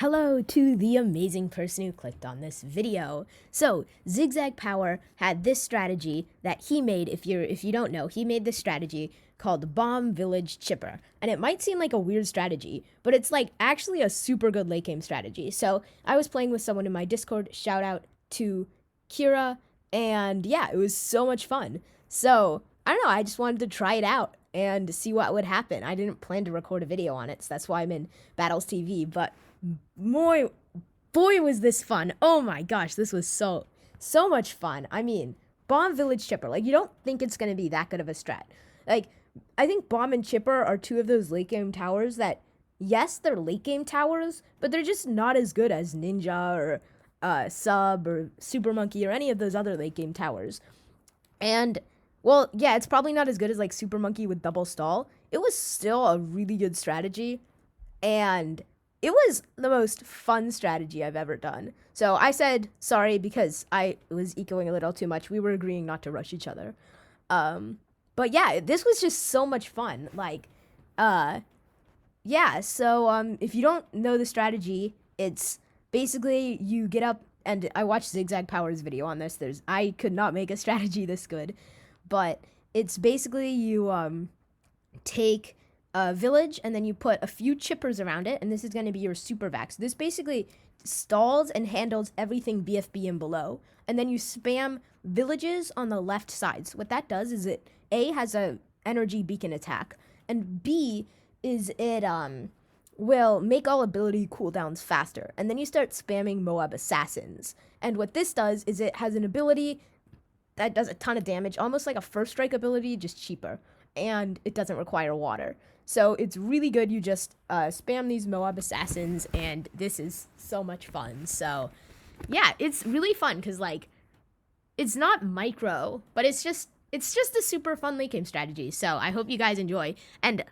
Hello to the amazing person who clicked on this video. So, ZigZagPower had this strategy that he made. If you don't know, he made this strategy called Bomb Village Chipper. And it might seem like a weird strategy, but it's like actually a super good late game strategy. So, I was playing with someone in my Discord, shout out to Kira, and yeah, it was so much fun. So, I don't know, I just wanted to try it out and see what would happen. I didn't plan to record a video on it, so that's why I'm in Battles TV, but boy was this fun. Oh my gosh, this was so much fun. I mean, Bomb Village Chipper, like, you don't think it's gonna be that good of a strat. Like, I think Bomb and Chipper are two of those late game towers that, yes, they're late game towers, but they're just not as good as Ninja or Sub or Super Monkey or any of those other late game towers. And well, yeah, it's probably not as good as like Super Monkey with double stall. It was still a really good strategy, and it was the most fun strategy I've ever done. So I said sorry because I was echoing a little too much. We were agreeing not to rush each other. But yeah, this was just so much fun. Like, yeah, so if you don't know the strategy, it's basically you get up, and I watched ZigZagPower's video on this. I could not make a strategy this good, but it's basically you take a village and then you put a few chippers around it, and this is going to be your super vac. This basically stalls and handles everything BFB and below, and then you spam villages on the left sides. What that does is it A has a energy beacon attack, and B is it will make all ability cooldowns faster, and then you start spamming Moab assassins. And what this does is it has an ability that does a ton of damage, almost like a first strike ability, just cheaper, and it doesn't require water. So it's really good. You just spam these Moab assassins, and this is so much fun. So yeah, it's really fun because like it's not micro, but it's just a super fun late game strategy. So I hope you guys enjoy. And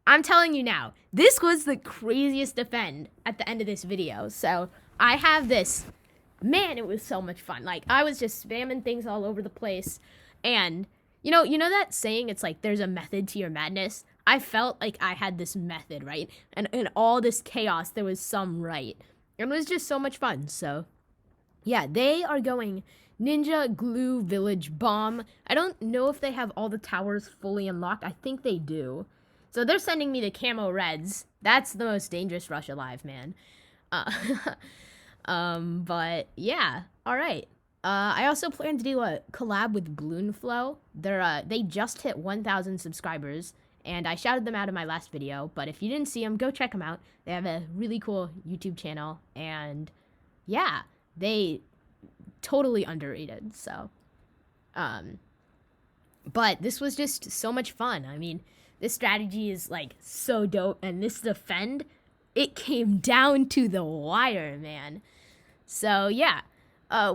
I'm telling you now, this was the craziest defend at the end of this video. So I have this. Man, it was so much fun. Like, I was just spamming things all over the place. And you know that saying, it's like there's a method to your madness. I felt like I had this method, right? And in all this chaos, there was some right. It was just so much fun. So yeah, they are going Ninja, Glue, Village, Bomb. I don't know if they have all the towers fully unlocked. I think they do. So they're sending me the camo reds. That's the most dangerous rush alive, man. But yeah, all right. I also plan to do a collab with Bloon Flow. They just hit 1,000 subscribers, and I shouted them out in my last video. But if you didn't see them, go check them out. They have a really cool YouTube channel, and yeah, they totally underrated. So, but this was just so much fun. I mean, this strategy is like so dope, and this defend, it came down to the wire, man. So yeah.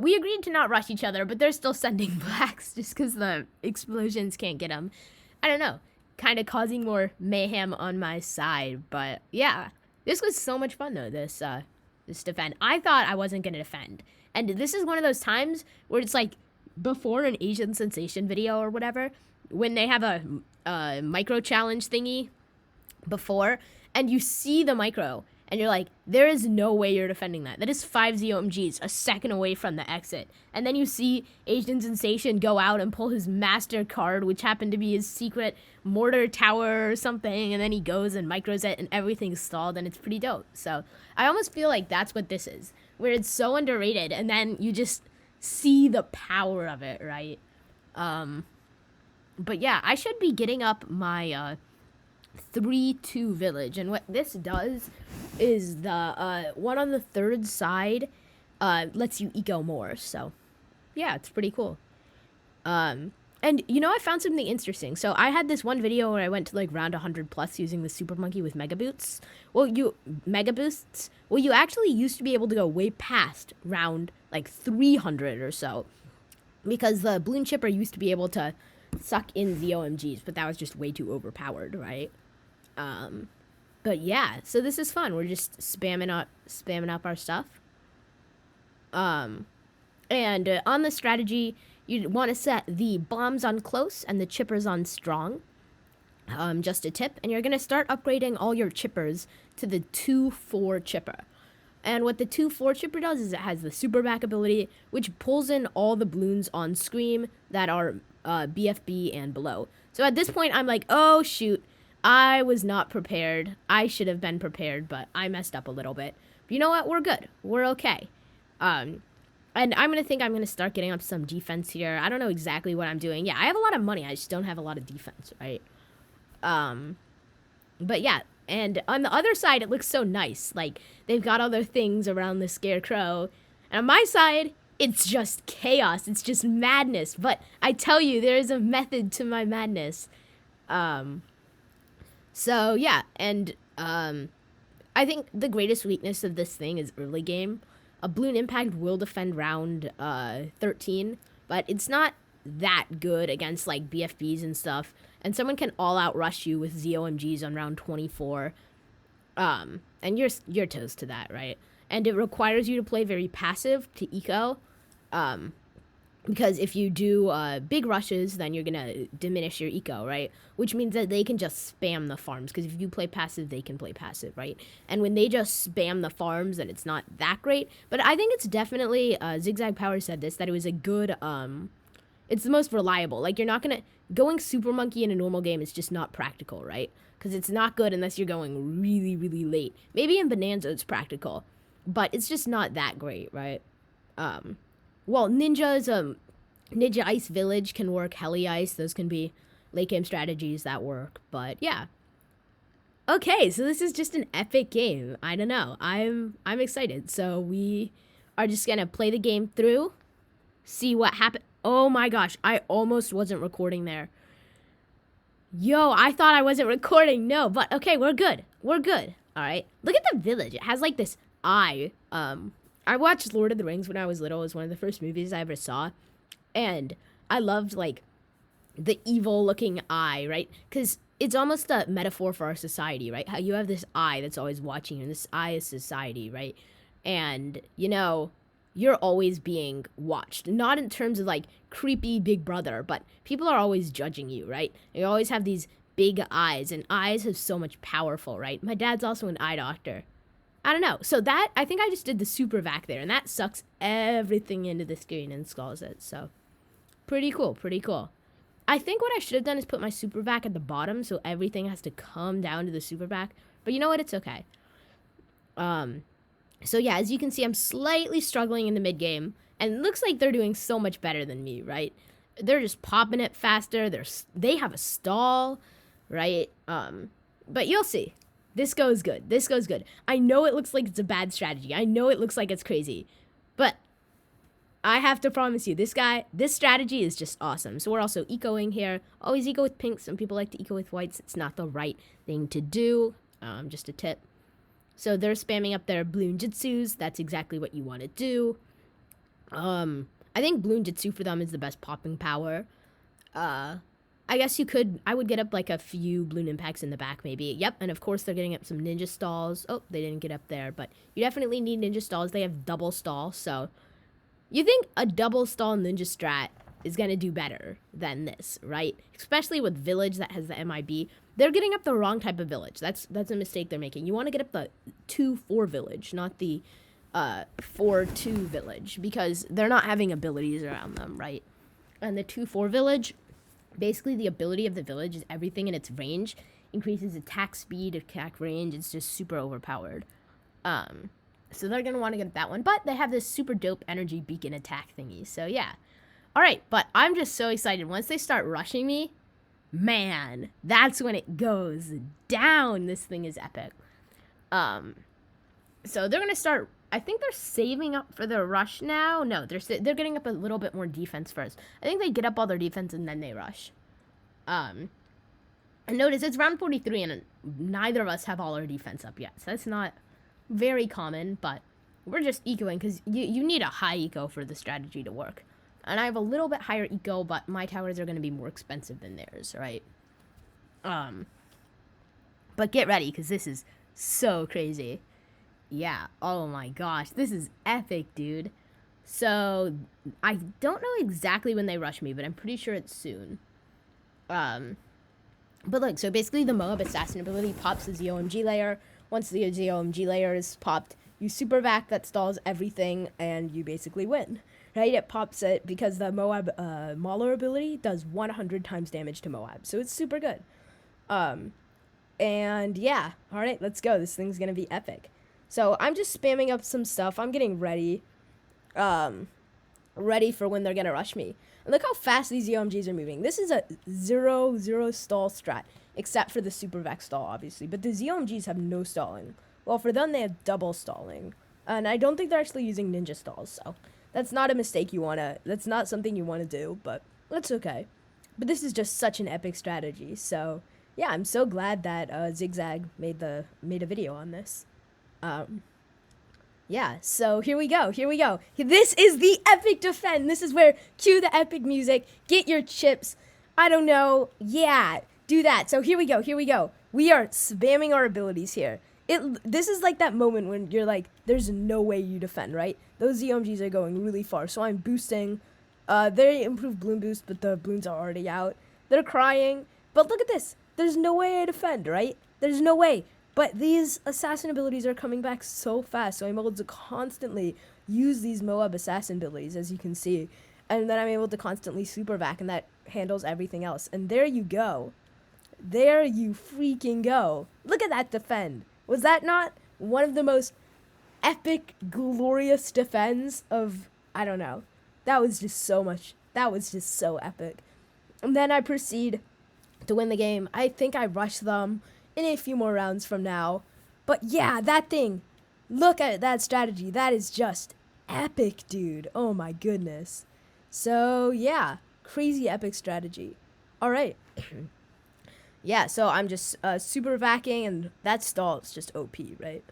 We agreed to not rush each other, but they're still sending blacks just because the explosions can't get them. I don't know, kind of causing more mayhem on my side. But yeah, this was so much fun though, this defend. I thought I wasn't going to defend. And this is one of those times where it's like before an Asian Sensation video or whatever, when they have a micro challenge thingy before, and you see the micro, and you're like, there is no way you're defending that. That is 5 Zomgs, a second away from the exit. And then you see Asian Sensation go out and pull his master card, which happened to be his secret mortar tower or something. And then he goes and micros it, and everything's stalled, and it's pretty dope. So I almost feel like that's what this is, where it's so underrated, and then you just see the power of it, right? But yeah, I should be getting up my 3-2 village, and what this does is the one on the third side lets you eco more. So yeah, it's pretty cool. And you know, I found something interesting. So I had this one video where I went to like round 100 plus using the super monkey with mega boosts. Well, you actually used to be able to go way past round like 300 or so, because the balloon chipper used to be able to suck in the OMGs, but that was just way too overpowered, right? But yeah, so this is fun. We're just spamming up our stuff. And on the strategy, you want to set the bombs on close and the chippers on strong. Just a tip, and you're gonna start upgrading all your chippers to the 2-4 chipper. And what the 2/4 Tripper does is it has the super back ability, which pulls in all the Bloons on screen that are BFB and below. So at this point, I'm like, oh shoot, I was not prepared. I should have been prepared, but I messed up a little bit. But you know what? We're good. We're okay. And I'm going to start getting up some defense here. I don't know exactly what I'm doing. Yeah, I have a lot of money. I just don't have a lot of defense, right? But yeah, and on the other side, it looks so nice. Like, they've got all their things around the scarecrow. And on my side, it's just chaos. It's just madness. But I tell you, there is a method to my madness. So yeah, and I think the greatest weakness of this thing is early game. A Bloon Impact will defend round 13, but it's not that good against like BFBs and stuff. And someone can all out rush you with ZOMGs on round 24. And you're toast to that, right? And it requires you to play very passive to eco. Because if you do big rushes, then you're going to diminish your eco, right? Which means that they can just spam the farms. Because if you play passive, they can play passive, right? And when they just spam the farms, then it's not that great. But I think it's definitely, ZigZagPower said this, that it was a good, it's the most reliable. Like, you're not going to, going Super Monkey in a normal game is just not practical, right? Because it's not good unless you're going really, really late. Maybe in Bonanza it's practical. But it's just not that great, right? Well, Ninja Ice Village can work, Heli Ice, those can be late game strategies that work, but yeah. Okay, so this is just an epic game. I don't know, I'm excited. So we are just gonna play the game through, see what happened. Oh my gosh, I almost wasn't recording there. Yo, I thought I wasn't recording, no, but okay, we're good. All right, look at the village. It has like this eye. I watched Lord of the Rings when I was little. It was one of the first movies I ever saw. And I loved, like, the evil-looking eye, right? Because it's almost a metaphor for our society, right? How you have this eye that's always watching you, and this eye is society, right? And, you know, you're always being watched. Not in terms of, like, creepy Big Brother, but people are always judging you, right? You always have these big eyes, and eyes have so much powerful, right? My dad's also an eye doctor. I don't know. So that, I think I just did the super vac there, and that sucks everything into the screen and skulls it. So pretty cool. I think what I should have done is put my super vac at the bottom so everything has to come down to the super vac. But you know what? It's okay. So yeah, as you can see, I'm slightly struggling in the mid game, and it looks like they're doing so much better than me, right? They're just popping it faster. They have a stall, right? But you'll see. This goes good. I know it looks like it's a bad strategy. I know it looks like it's crazy. But I have to promise you, this strategy is just awesome. So we're also ecoing here. Always eco with pinks. Some people like to eco with whites. It's not the right thing to do. Just a tip. So they're spamming up their Bloon Jitsus. That's exactly what you want to do. I think Bloon Jitsu for them is the best popping power. I guess I would get up like a few Bloon Impacts in the back maybe. Yep, and of course they're getting up some Ninja Stalls. Oh, they didn't get up there, but you definitely need Ninja Stalls. They have double stall, so you think a double stall Ninja Strat is going to do better than this, right? Especially with Village that has the MIB. They're getting up the wrong type of Village. That's a mistake they're making. You want to get up the 2-4 Village, not the 4-2 Village, because they're not having abilities around them, right? And the 2-4 Village, basically the ability of the village is everything in its range increases attack speed, attack range. It's just super overpowered. So they're going to want to get that one. But they have this super dope energy beacon attack thingy. So yeah. All right. But I'm just so excited. Once they start rushing me, man, that's when it goes down. This thing is epic. So they're going to start. I think they're saving up for their rush now. No, they're getting up a little bit more defense first. I think they get up all their defense and then they rush. And notice it's round 43 and neither of us have all our defense up yet. So that's not very common, but we're just ecoing because you need a high eco for the strategy to work. And I have a little bit higher eco, but my towers are going to be more expensive than theirs, right? But get ready because this is so crazy. Yeah, oh my gosh, this is epic, dude. So, I don't know exactly when they rush me, but I'm pretty sure it's soon. But look, so basically the Moab Assassin ability pops the ZOMG layer. Once the ZOMG layer is popped, You super vac, that stalls everything, and you basically win. Right? It pops it because the Moab Mauler ability does 100 times damage to Moab, so it's super good. And yeah, all right, let's go. This thing's gonna be epic. So I'm just spamming up some stuff. I'm getting ready, ready for when they're gonna rush me. And look how fast these Zomgs are moving. This is a 0-0 stall strat, except for the super vac stall, obviously. But the Zomgs have no stalling. Well, for them, they have double stalling. And I don't think they're actually using ninja stalls, so that's not a mistake that's not something you wanna do, but that's okay. But this is just such an epic strategy, so yeah, I'm so glad that ZigZag made a video on this. Yeah, so here we go. This is the epic defend. This is where cue the epic music, get your chips. I don't know. Yeah, do that. So here we go. We are spamming our abilities here. This is like that moment when you're like, there's no way you defend, right? Those Zomgs are going really far, so I'm boosting. They improved Bloon boost, but the Bloons are already out. They're crying, but look at this. There's no way I defend, right? There's no way. But these assassin abilities are coming back so fast, so I'm able to constantly use these Moab assassin abilities, as you can see. And then I'm able to constantly super vac, and that handles everything else. And there you go. There you freaking go. Look at that defend. Was that not one of the most epic, glorious defends of, I don't know. That was just so epic. And then I proceed to win the game. I think I rush them in a few more rounds from now. But yeah, that thing. Look at that strategy. That is just epic, dude. Oh my goodness. So yeah, crazy epic strategy. All right. Yeah, so I'm just super vacking, and that stall is just OP, right?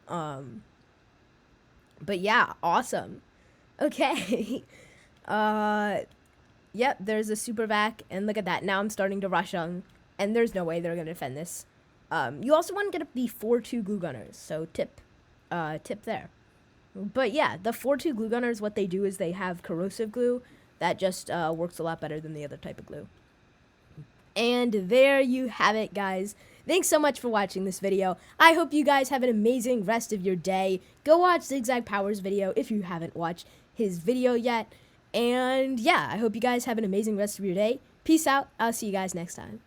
But yeah, awesome. Okay. Yep, there's a super vac, and look at that. Now I'm starting to rush them, and there's no way they're gonna defend this. You also want to get up the 4-2 glue gunners, so tip there. But yeah, the 4-2 glue gunners, what they do is they have corrosive glue that just works a lot better than the other type of glue. And there you have it, guys. Thanks so much for watching this video. I hope you guys have an amazing rest of your day. Go watch ZigZagPower's video if you haven't watched his video yet. And yeah, I hope you guys have an amazing rest of your day. Peace out. I'll see you guys next time.